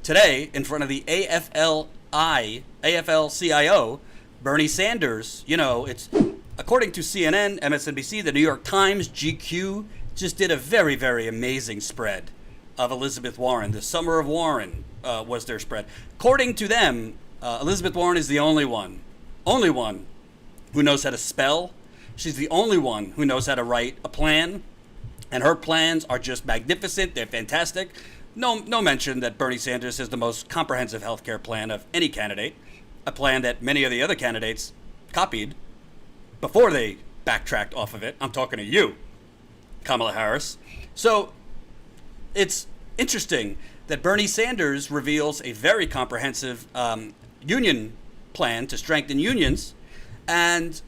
Today, in front of the AFL-CIO, Bernie Sanders, it's according to CNN, MSNBC, the New York Times, GQ, just did a very, very amazing spread of Elizabeth Warren. The Summer of Warren was their spread. According to them, Elizabeth Warren is the only one who knows how to spell. She's the only one who knows how to write a plan. And her plans are just magnificent. They're fantastic. No mention that Bernie Sanders has the most comprehensive health care plan of any candidate, a plan that many of the other candidates copied before they backtracked off of it. I'm talking to you, Kamala Harris. So it's interesting that Bernie Sanders reveals a very comprehensive union plan to strengthen unions, and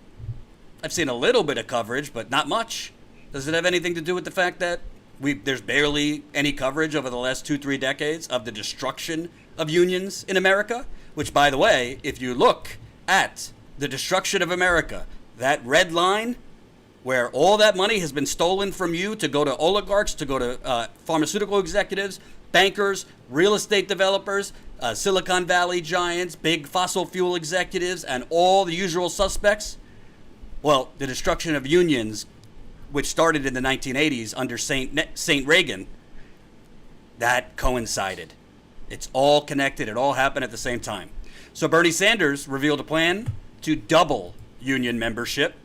I've seen a little bit of coverage, but not much. Does it have anything to do with the fact that there's barely any coverage over the last 2-3 decades of the destruction of unions in America? Which, by the way, if you look at the destruction of America, that red line where all that money has been stolen from you to go to oligarchs, to go to pharmaceutical executives, bankers, real estate developers, Silicon Valley giants, big fossil fuel executives, and all the usual suspects. Well, the destruction of unions, which started in the 1980s under Saint Reagan, that coincided. It's all connected. It all happened at the same time. So Bernie Sanders revealed a plan to double union membership,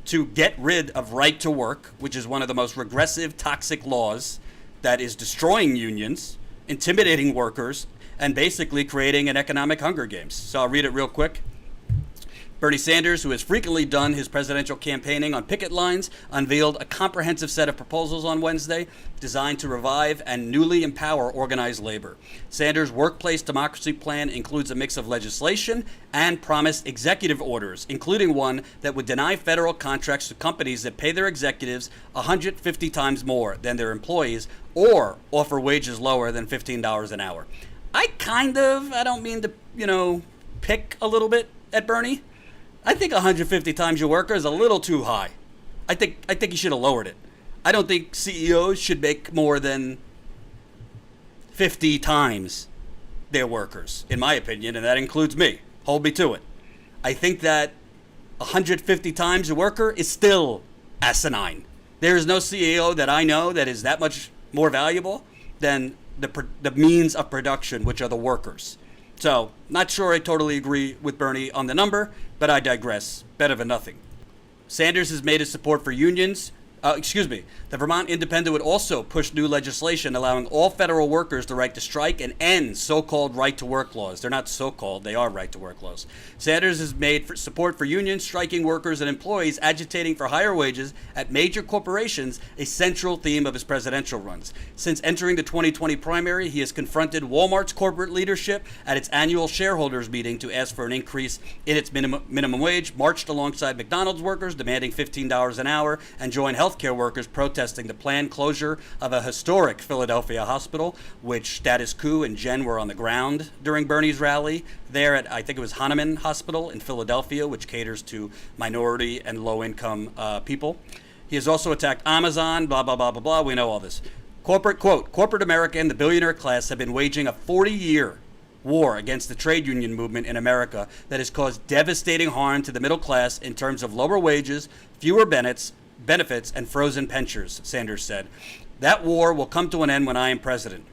to get rid of right to work, which is one of the most regressive, toxic laws that is destroying unions, intimidating workers, and basically creating an economic Hunger Games. So I'll read it real quick. Bernie Sanders, who has frequently done his presidential campaigning on picket lines, unveiled a comprehensive set of proposals on Wednesday designed to revive and newly empower organized labor. Sanders' workplace democracy plan includes a mix of legislation and promised executive orders, including one that would deny federal contracts to companies that pay their executives 150 times more than their employees or offer wages lower than $15 an hour. I don't mean to, pick a little bit at Bernie. I think 150 times your worker is a little too high. I think you should have lowered it. I don't think CEOs should make more than 50 times their workers, in my opinion, and that includes me. Hold me to it. I think that 150 times your worker is still asinine. There is no CEO that I know that is that much more valuable than the means of production, which are the workers. So, not sure I totally agree with Bernie on the number, but I digress. Better than nothing. Sanders has made his support for unions. The Vermont Independent would also push new legislation allowing all federal workers the right to strike and end so-called right-to-work laws. They're not so-called, they are right-to-work laws. Sanders has made support for unions, striking workers, and employees agitating for higher wages at major corporations a central theme of his presidential runs. Since entering the 2020 primary, he has confronted Walmart's corporate leadership at its annual shareholders meeting to ask for an increase in its minimum wage, marched alongside McDonald's workers demanding $15 an hour, and joined healthcare workers protesting the planned closure of a historic Philadelphia hospital, which Status Quo and Jen were on the ground during Bernie's rally there at, I think it was Hahnemann Hospital in Philadelphia, which caters to minority and low-income people. He has also attacked Amazon, blah, blah, blah, blah, blah. We know all this. Corporate America and the billionaire class have been waging a 40-year war against the trade union movement in America that has caused devastating harm to the middle class in terms of lower wages, fewer benefits, and frozen pensions, Sanders said. That war will come to an end when I am president.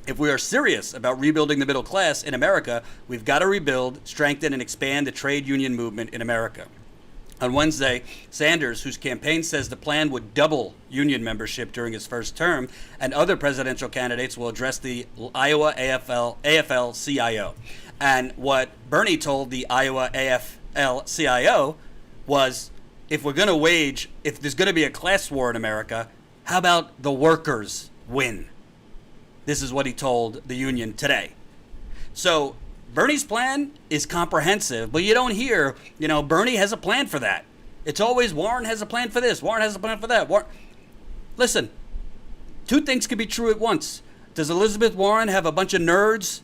If we are serious about rebuilding the middle class in America, we've got to rebuild, strengthen, and expand the trade union movement in America. On Wednesday, Sanders, whose campaign says the plan would double union membership during his first term, and other presidential candidates will address the Iowa AFL-CIO. And what Bernie told the Iowa AFL-CIO was, if there's going to be a class war in America, how about the workers win? This is what he told the union today. So Bernie's plan is comprehensive, but you don't hear, Bernie has a plan for that. It's always Warren has a plan for this, Warren has a plan for that. Listen, two things can be true at once. Does Elizabeth Warren have a bunch of nerds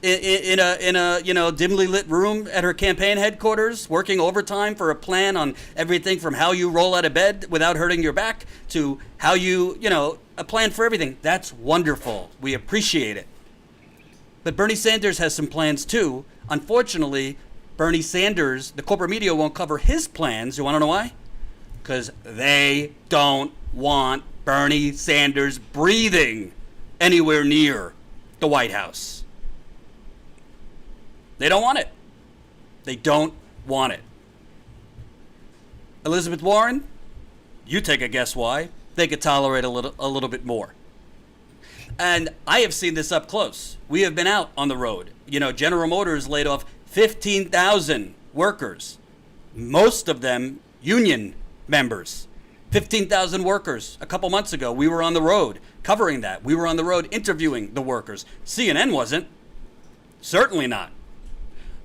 in a dimly lit room at her campaign headquarters, working overtime for a plan on everything from how you roll out of bed without hurting your back to how a plan for everything? That's wonderful. We appreciate it. But Bernie Sanders has some plans too. Unfortunately, Bernie Sanders, the corporate media won't cover his plans. You want to know why? Because they don't want Bernie Sanders breathing anywhere near the White House. They don't want it. They don't want it. Elizabeth Warren, you take a guess why. They could tolerate a little bit more. And I have seen this up close. We have been out on the road. General Motors laid off 15,000 workers, most of them union members. 15,000 workers a couple months ago. We were on the road covering that. We were on the road interviewing the workers. CNN wasn't. Certainly not.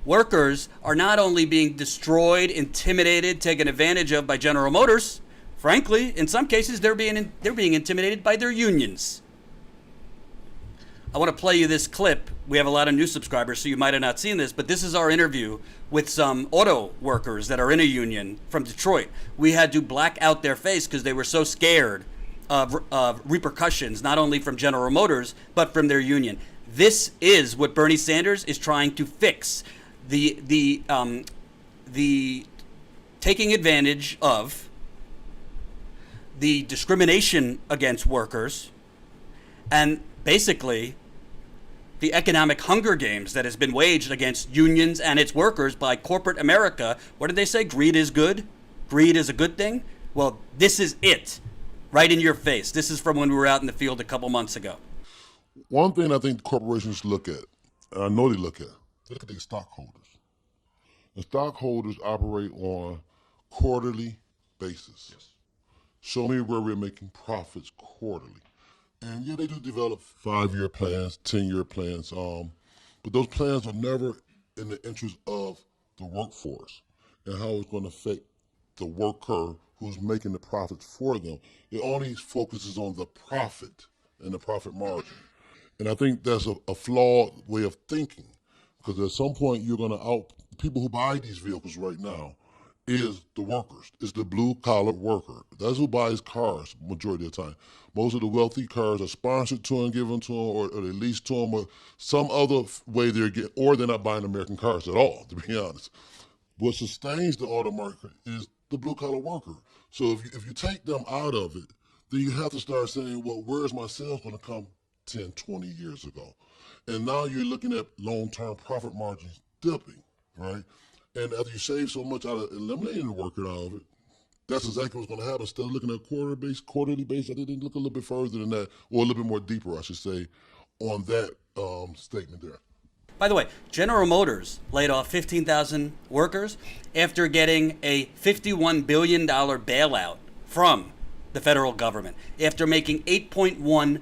Workers are not only being destroyed, intimidated, taken advantage of by General Motors. Frankly, in some cases, they're being intimidated by their unions. I want to play you this clip. We have a lot of new subscribers, so you might have not seen this, but this is our interview with some auto workers that are in a union from Detroit. We had to black out their face because they were so scared of repercussions, not only from General Motors, but from their union. This is what Bernie Sanders is trying to fix. The taking advantage of the discrimination against workers, and basically the economic hunger games that has been waged against unions and its workers by corporate America. What did they say? Greed is good? Greed is a good thing? Well, this is it, right in your face. This is from when we were out in the field a couple months ago. One thing I think corporations look at, and I know they look at their stockholders. The stockholders operate on quarterly basis. Yes. Show me where we're making profits quarterly. And yeah, they do develop 5-year plans, 10-year plans, but those plans are never in the interest of the workforce and how it's going to affect the worker who's making the profits for them. It only focuses on the profit and the profit margin. And I think that's a flawed way of thinking, because at some point you're going to people who buy these vehicles right now is the workers. It's the blue-collar worker. That's who buys cars majority of the time. Most of the wealthy cars are sponsored to them, given to them, or they lease to them, or some other way or they're not buying American cars at all, to be honest. What sustains the auto market is the blue-collar worker. So if you take them out of it, then you have to start saying, well, where's my sales going to come 10, 20 years ago? And now you're looking at long-term profit margins dipping, right? And after you save so much out of eliminating the worker out of it, that's exactly what's going to happen. Instead of looking at quarterly base, I didn't look a little bit further than that, or a little bit more deeper, I should say, on that statement there. By the way, General Motors laid off 15,000 workers after getting a $51 billion bailout from the federal government, after making $8.1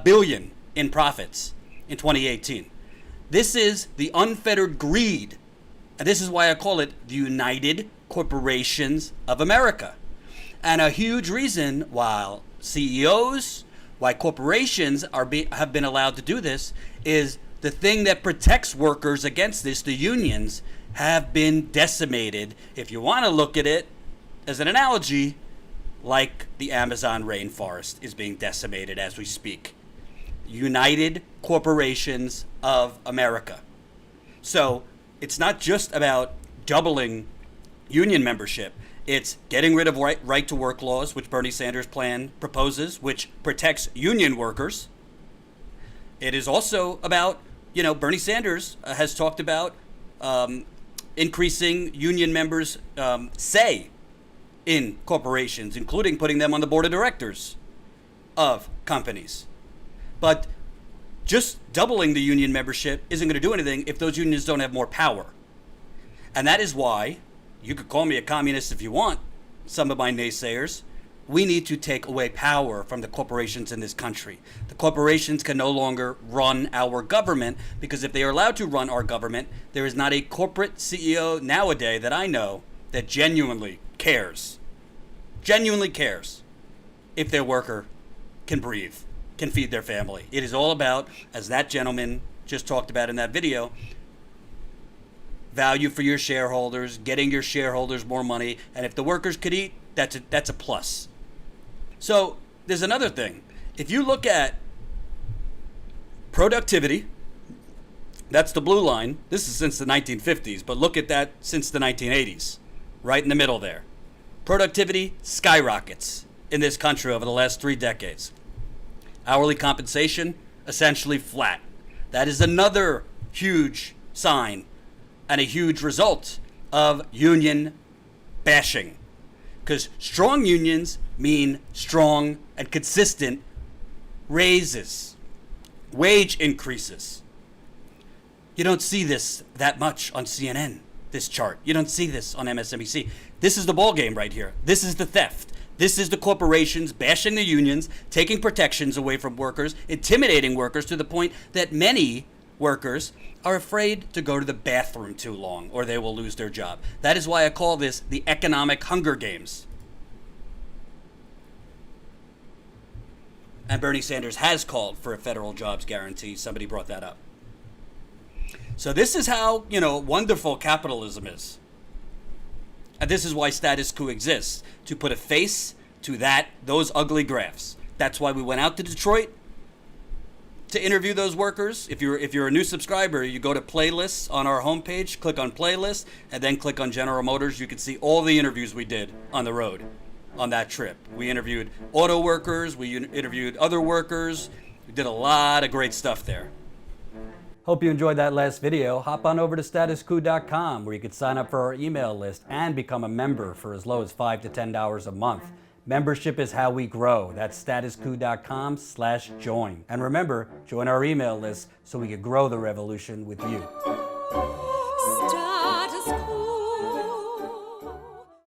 billion in profits in 2018. This is the unfettered greed. And this is why I call it the United Corporations of America. And a huge reason why CEOs, why corporations have been allowed to do this, is the thing that protects workers against this, the unions, have been decimated. If you want to look at it as an analogy, like the Amazon rainforest is being decimated as we speak. United Corporations of America. So it's not just about doubling union membership. It's getting rid of right to work laws, which Bernie Sanders' plan proposes, which protects union workers. It is also about, Bernie Sanders has talked about increasing union members' say in corporations, including putting them on the board of directors of companies. But just doubling the union membership isn't going to do anything if those unions don't have more power. And that is why, you could call me a communist if you want, some of my naysayers, we need to take away power from the corporations in this country. The corporations can no longer run our government, because if they are allowed to run our government, there is not a corporate CEO nowadays that I know that genuinely cares if their worker can breathe, can feed their family. It is all about, as that gentleman just talked about in that video, value for your shareholders, getting your shareholders more money, and if the workers could eat, that's a plus. So there's another thing. If you look at productivity That's the blue line. This is since the 1950s, but look at that since the 1980s. Right in the middle there. Productivity skyrockets in this country over the last 3 decades. Hourly compensation, essentially flat. That is another huge sign and a huge result of union bashing. Because strong unions mean strong and consistent raises, wage increases. You don't see this that much on CNN, this chart. You don't see this on MSNBC. This is the ball game right here. This is the theft. This is the corporations bashing the unions, taking protections away from workers, intimidating workers to the point that many workers are afraid to go to the bathroom too long or they will lose their job. That is why I call this the economic Hunger Games. And Bernie Sanders has called for a federal jobs guarantee. Somebody brought that up. So this is how, wonderful capitalism is. And this is why status quo exists, to put a face to those ugly graphs. That's why we went out to Detroit to interview those workers. If you're a new subscriber, you go to playlists on our homepage, click on playlists, and then click on General Motors. You can see all the interviews we did on the road on that trip. We interviewed auto workers, we interviewed other workers. We did a lot of great stuff there. Hope you enjoyed that last video. Hop on over to statusquo.com where you can sign up for our email list and become a member for as low as $5 to $10 a month. Membership is how we grow. That's statusquo.com/join. And remember, join our email list so we can grow the revolution with you.